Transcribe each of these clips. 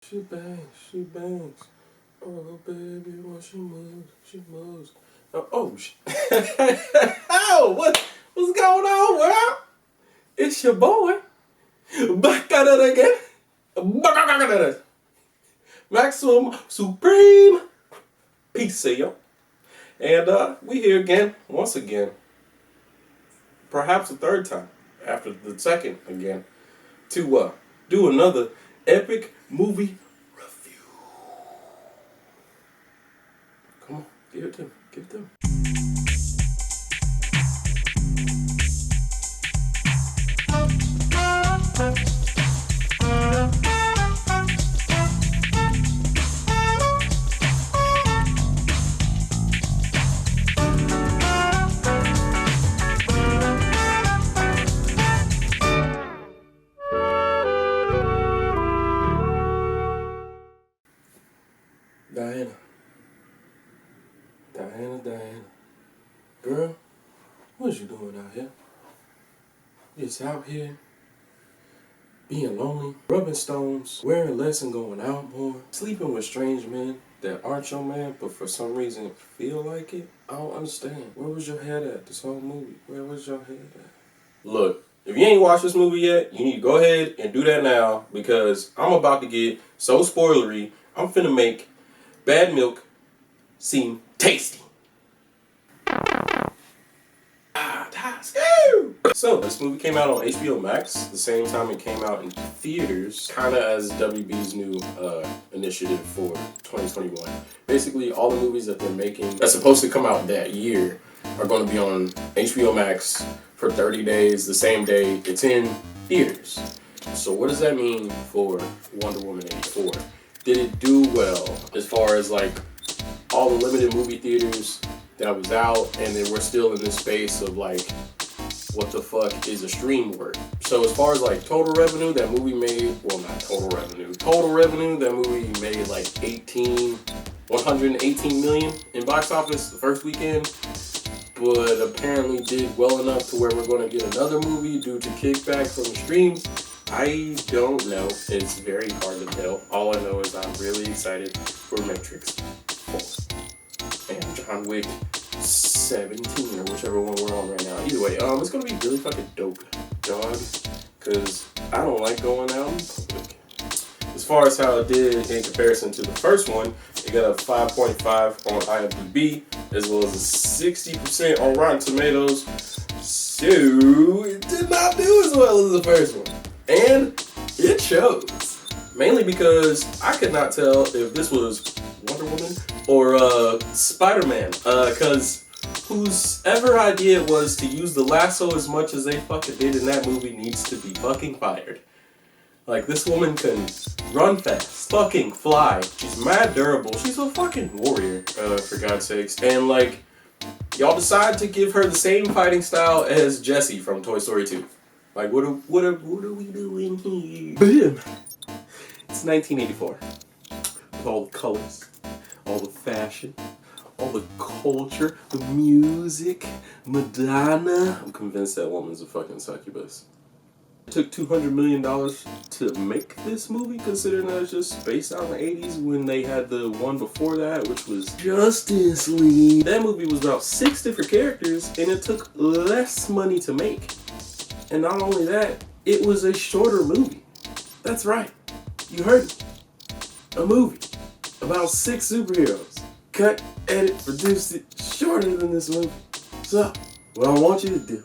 She bangs, she bangs. Oh, baby, when she moves, she moves. Oh, what's going on, world? It's your boy. Back at it again. Back at it. Maximum Supreme Pizza, yo. And we here again, once again. Perhaps a third time, after the second again, to do another epic movie review. Come on, give it to me, give it to me. Diana. Girl, what you doing out here? Just out here, being lonely, rubbing stones, wearing less and going out more, sleeping with strange men that aren't your man, but for some reason feel like it? I don't understand. Where was your head at this whole movie? Where was your head at? Look, if you ain't watched this movie yet, you need to go ahead and do that now, because I'm about to get so spoilery. I'm finna make bad milk seem tasty. So, this movie came out on HBO Max the same time it came out in theaters, kind of as WB's new initiative for 2021. Basically, all the movies that they're making that's supposed to come out that year are going to be on HBO Max for 30 days, the same day it's in theaters. So what does that mean for Wonder Woman 84? Did it do well as far as like all the limited movie theaters that was out, and then we're still in this space of like, what the fuck is a stream worth? So as far as like total revenue, that movie made, well, not total revenue, that movie made like 118 million in box office the first weekend, but apparently did well enough to where we're going to get another movie due to kickback from the streams. I don't know. It's very hard to tell. All I know is I'm really excited for Matrix 4 and John Wick 17 or whichever one we're on right now. Either way, it's gonna be really fucking dope, dog, because I don't like going out in public. As far as how it did in comparison to the first one, it got a 5.5 on IMDb, as well as a 60% on Rotten Tomatoes, so it did not do as well as the first one. And it shows. Mainly because I could not tell if this was Wonder Woman or Spider-Man, because whose ever idea it was to use the lasso as much as they fucking did in that movie needs to be fucking fired. Like, this woman can run fast, fucking fly, she's mad durable, she's a fucking warrior, for God's sakes. And like, y'all decide to give her the same fighting style as Jessie from Toy Story 2. Like, what are we doing here? Bam! It's 1984. With all the colors, all the fashion, all the culture, the music, Madonna. I'm convinced that woman's a fucking succubus. It took $200 million to make this movie, considering that it's just based out in the 80s when they had the one before that, which was Justice League. That movie was about 6 different characters, and it took less money to make. And not only that, it was a shorter movie. That's right. You heard it. A movie about 6 superheroes. Cut, edit, produced it shorter than this movie. So, what I want you to do,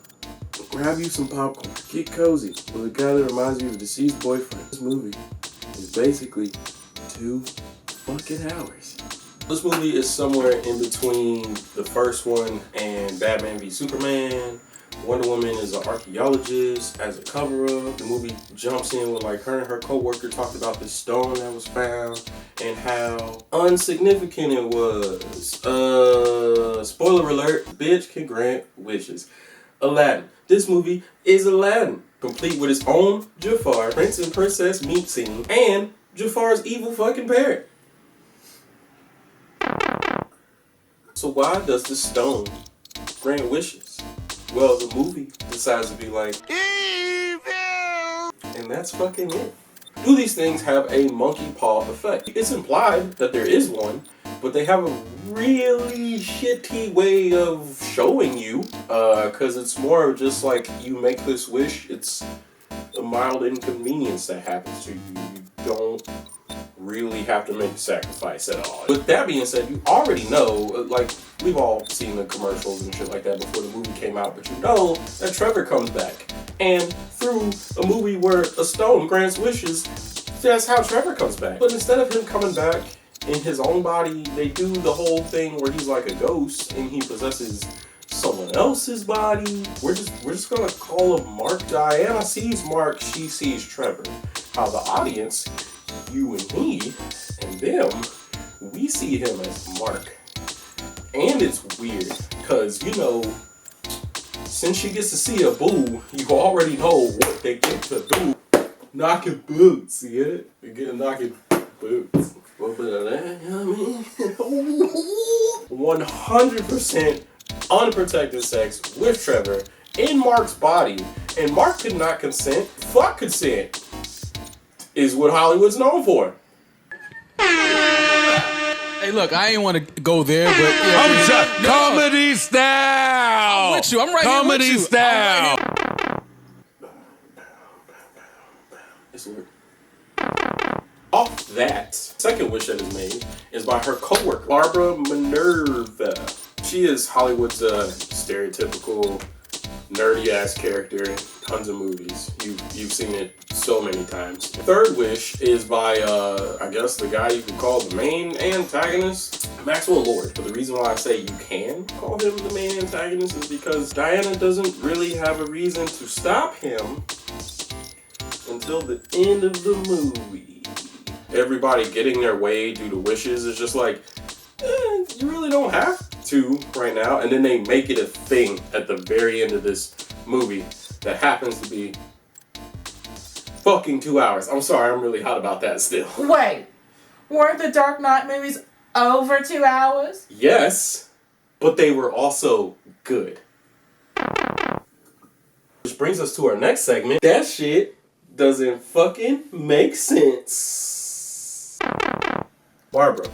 grab you some popcorn, get cozy with a guy that reminds you of a deceased boyfriend. This movie is basically 2 fucking hours. This movie is somewhere in between the first one and Batman v Superman. Wonder Woman is an archaeologist as a cover-up. The movie jumps in with like her and her co-worker talked about this stone that was found and how insignificant it was. Spoiler alert, bitch can grant wishes. Aladdin. This movie is Aladdin, complete with its own Jafar, Prince and Princess meet scene, and Jafar's evil fucking parrot. So why does the stone grant wishes? Well, the movie decides to be like, evil! And that's fucking it. Do these things have a monkey paw effect? It's implied that there is one, but they have a really shitty way of showing you, because it's more just like you make this wish, it's a mild inconvenience that happens to you. You don't really have to make a sacrifice at all. With that being said, you already know, like, we've all seen the commercials and shit like that before the movie came out, but you know that Trevor comes back. And through a movie where a stone grants wishes, that's how Trevor comes back. But instead of him coming back in his own body, they do the whole thing where he's like a ghost and he possesses someone else's body. We're just gonna call him Mark. Diana sees Mark, she sees Trevor. How the audience, you and me and them, we see him as Mark. And it's weird, cause you know, since she gets to see a boo, you already know what they get to do. Knocking boots, you get it? You get knocking boots. A little bit of that, you know what I mean? 100% unprotected sex with Trevor in Mark's body, and Mark could not consent. Fuck consent is what Hollywood's known for. Hey, look, I ain't want to go there, but yeah, I'm just comedy style. I'm with you. I'm right comedy here with you. style. It's weird. Off that, second wish that is made is by her coworker, Barbara Minerva. She is Hollywood's stereotypical nerdy-ass character in tons of movies. You've seen it so many times. Third wish is by, I guess the guy you could call the main antagonist, Maxwell Lord. But the reason why I say you can call him the main antagonist is because Diana doesn't really have a reason to stop him until the end of the movie. Everybody getting their way due to wishes is just like, you really don't have to right now. And then they make it a thing at the very end of this movie that happens to be fucking 2 hours. I'm sorry, I'm really hot about that still. Wait, weren't the Dark Knight movies over 2 hours? Yes, but they were also good. Which brings us to our next segment. That shit doesn't fucking make sense. Barbara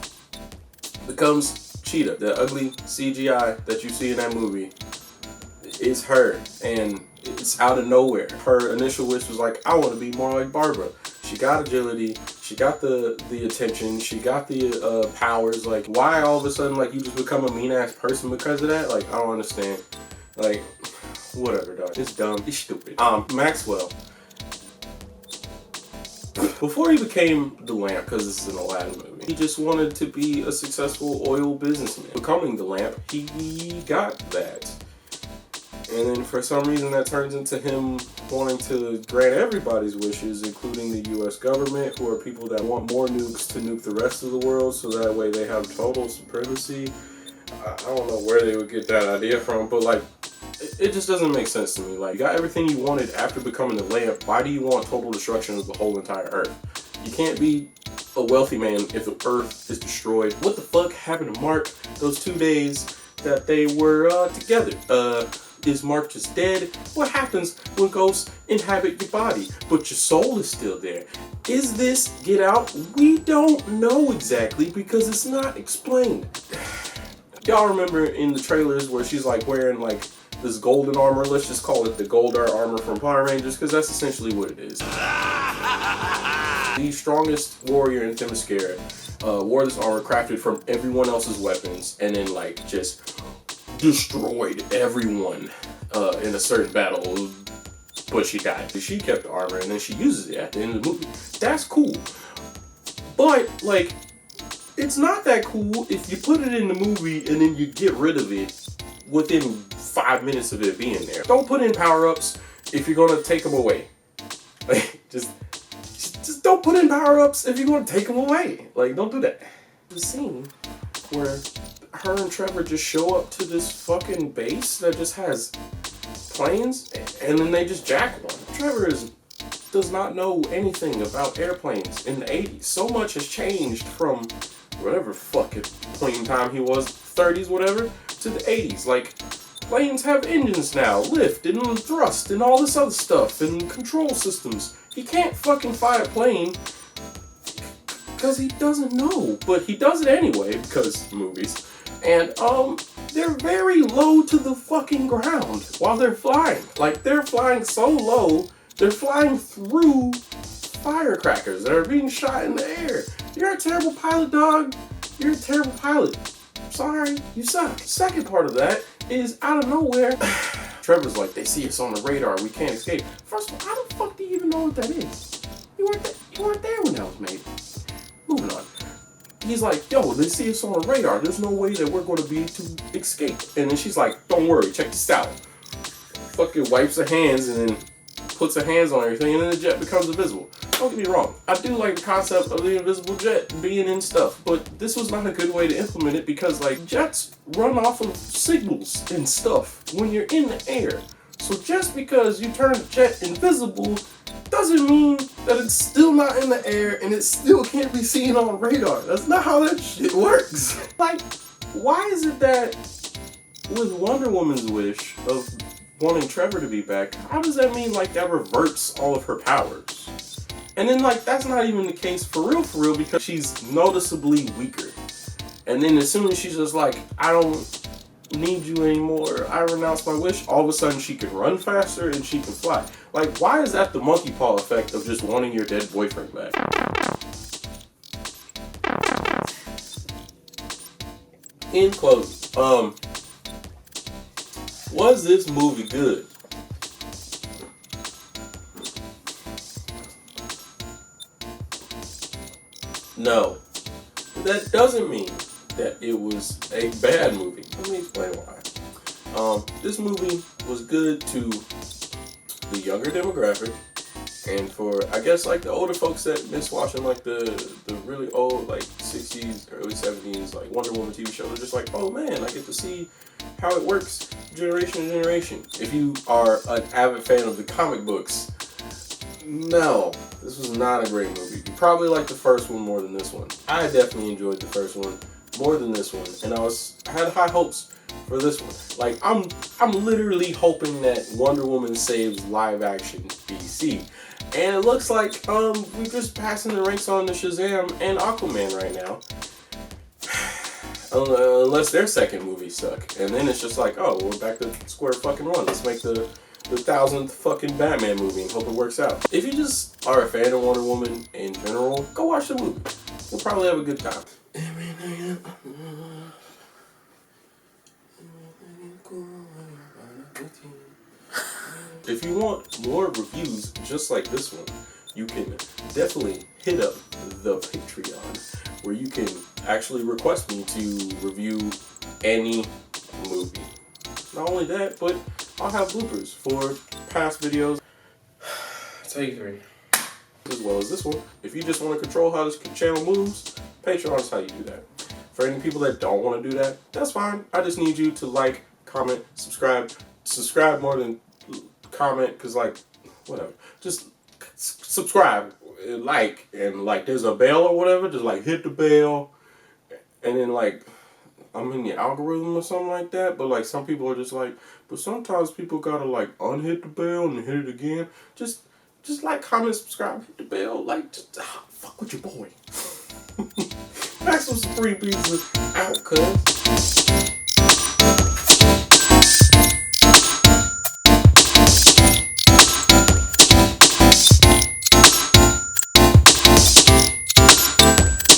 becomes Cheetah. The ugly CGI that you see in that movie is her, and it's out of nowhere. Her initial wish was like, I want to be more like Barbara. She got agility, she got the attention, she got the powers. Like, why all of a sudden, like, you just become a mean-ass person because of that? Like, I don't understand. Like, whatever, dog. It's dumb. It's stupid. Maxwell. Before he became the Lamp, because this is an Aladdin movie, he just wanted to be a successful oil businessman. Becoming the Lamp, he got that. And then for some reason that turns into him wanting to grant everybody's wishes, including the US government, who are people that want more nukes to nuke the rest of the world, so that way they have total supremacy. I don't know where they would get that idea from, but like, it just doesn't make sense to me. Like, you got everything you wanted after becoming the Lamp. Why do you want total destruction of the whole entire Earth? You can't be a wealthy man if the Earth is destroyed. What the fuck happened to Mark those 2 days that they were together? Is Mark just dead? What happens when ghosts inhabit your body, but your soul is still there? Is this Get Out? We don't know exactly because it's not explained. Y'all remember in the trailers where she's like wearing like this golden armor? Let's just call it the golden armor from Power Rangers, because that's essentially what it is. The strongest warrior in Themyscira wore this armor crafted from everyone else's weapons, and then like just destroyed everyone in a certain battle, but she died. She kept the armor and then she uses it at the end of the movie. That's cool. But like, it's not that cool if you put it in the movie and then you get rid of it within 5 minutes of it being there. Don't put in power-ups if you're gonna take them away. Like, just don't put in power-ups if you're gonna take them away. Like, don't do that. The scene where her and Trevor just show up to this fucking base that just has planes, and then they just jack one. Trevor does not know anything about airplanes in the 80s. So much has changed from whatever fucking point in time he was, 30s, whatever, to the 80s. Like, planes have engines now, lift and thrust and all this other stuff, and control systems. He can't fucking fly a plane because he doesn't know. But he does it anyway because movies. And, they're very low to the fucking ground while they're flying. Like, they're flying so low, they're flying through firecrackers that are being shot in the air. You're a terrible pilot, dog. You're a terrible pilot. Sorry, you suck. Second part of that is out of nowhere. Trevor's like, they see us on the radar, we can't escape. First of all, how the fuck do you even know what that is? You weren't there when that was made. Moving on. He's like, yo, they see us on the radar. There's no way that we're going to be able to escape. And then she's like, don't worry, check this out. Fucking wipes her hands and then puts her hands on everything, and then the jet becomes invisible. Don't get me wrong. I do like the concept of the invisible jet being in stuff, but this was not a good way to implement it because, like, jets run off of signals and stuff when you're in the air. So just because you turn the jet invisible doesn't mean that it's still not in the air and it still can't be seen on radar. That's not how that shit works. Like, why is it that with Wonder Woman's wish of wanting Trevor to be back, how does that mean, like, that reverts all of her powers? And then, like, that's not even the case for real, because she's noticeably weaker. And then as soon as she's just like, I don't need you anymore, I renounce my wish, all of a sudden she can run faster and she can fly. Like, why is that the monkey paw effect of just wanting your dead boyfriend back? In closing, was this movie good? No. But that doesn't mean that it was a bad movie. Let me explain why. This movie was good to the younger demographic, and for, I guess, like, the older folks that miss watching, like, the really old, like, 60s, early 70s, like, Wonder Woman TV show. They're just like, oh man, I get to see how it works generation to generation. If you are an avid fan of the comic books, no, this was not a great movie. You probably like the first one more than this one. I definitely enjoyed the first one more than this one, and I had high hopes for this one. Like, I'm literally hoping that Wonder Woman saves live action DC. And it looks like we're just passing the ranks on to Shazam and Aquaman right now. Unless their second movie suck. And then it's just like, oh, we're back to square fucking one. Let's make the 1000th fucking Batman movie and hope it works out. If you just are a fan of Wonder Woman in general, go watch the movie. You'll probably have a good time. If you want more reviews just like this one, you can definitely hit up the Patreon, where you can actually request me to review any movie. Not only that, but I'll have bloopers for past videos. Take 3. As well as this one. If you just want to control how this channel moves, Patreon is how you do that. For any people that don't want to do that, that's fine. I just need you to like, comment, subscribe. Subscribe more than comment, because, like, whatever. Just subscribe, and like, there's a bell or whatever, just, like, hit the bell, and then, like, I'm in the algorithm or something like that, but, like, some people are just like, but sometimes people gotta, like, unhit the bell and hit it again. Just like, comment, subscribe, hit the bell, like, just fuck with your boy. Maximum Supreme Pizza out, cuz.